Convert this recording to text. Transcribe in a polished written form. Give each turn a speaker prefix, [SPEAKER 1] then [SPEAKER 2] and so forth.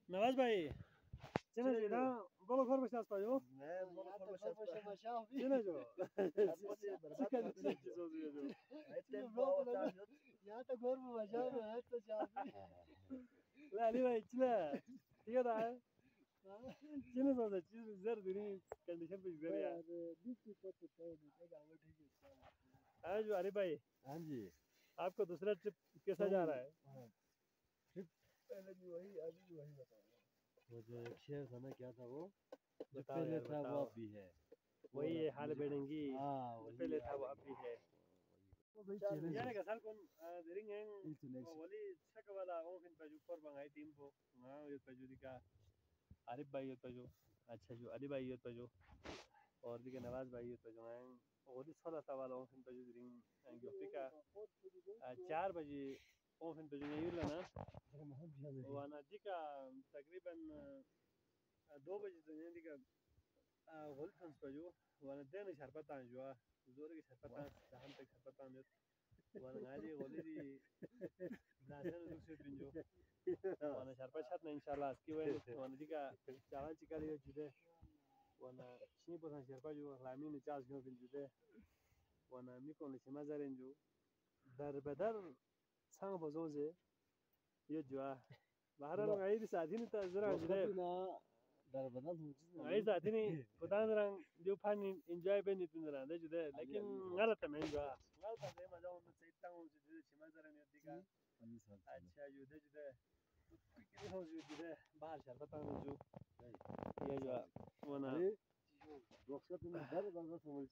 [SPEAKER 1] नवाज भाई चले जो ना बोलो खबर बचास पायो
[SPEAKER 2] मैं बोलो खबर बचास
[SPEAKER 1] चले जो
[SPEAKER 2] चिकन चीज हो जो इतने बहुत
[SPEAKER 3] यहाँ तो घर में बचा है तो चाबी
[SPEAKER 1] ला अली भाई चले ठीक है ताए चले तो चीज जर दिनी कंडीशन पे जर यार
[SPEAKER 3] नीचे पत्ते तो नहीं गाँव ठीक है
[SPEAKER 1] हाँ जो अली भाई
[SPEAKER 2] हाँ जी
[SPEAKER 1] आपको दूसरा ट्रिप कैसा जा रहा है
[SPEAKER 2] ट्रिप पहले भी वही अभी भी वही बताओ वो जो एक शेर था ना क्या था वो जो पहले था वो अब भी है
[SPEAKER 1] वही है हाल बेड़ेंगी
[SPEAKER 2] हाँ
[SPEAKER 1] पहले था वो अब भी है यार का साल कौन देरिंग हैं
[SPEAKER 2] next
[SPEAKER 1] वली छक वाला ओफिन पे ऊपर बंगाई टीम को हां ये पे जो दिखा आरिफ भाई ये पे जो अच्छा जो अली भाई ये पे जो और दिखे नवाज भाई ये पे जो हैं वली साला वाला ओफिन पे जो देरिंग गिफ्टिका 4 बजे ओफिन पे जो ये ना वाना दिका तकरीबन 2 बजे तो ये दिका होल ट्रांस पे जो वाना देन शरपता जो जोर के शरपता जहां तक शरपता में वाना ngaji goli di nasan luxe pinjo wana sharpa chat na inshallah aski wen wana diga jalan cikali yo jude wana sini posan sharpa jo lami ni chas gno bin jude wana mi kon le chima zaren jo dar badar sang bozoze yo jwa bahara lo ngai di sathi ni ta zara jude
[SPEAKER 2] dar badal hoji
[SPEAKER 1] ngai sathi ni putan rang dio fan enjoy ben ni tindra de jude lekin ngala ta men jwa ngala ta de ma jaun se tang ho jude chima zaren yo diga अच्छा युद्ध जुदे किती हो जुदे बाहर शरबत पानी जो ये जो वना
[SPEAKER 2] बॉक्स का तुम दर बंदा समझ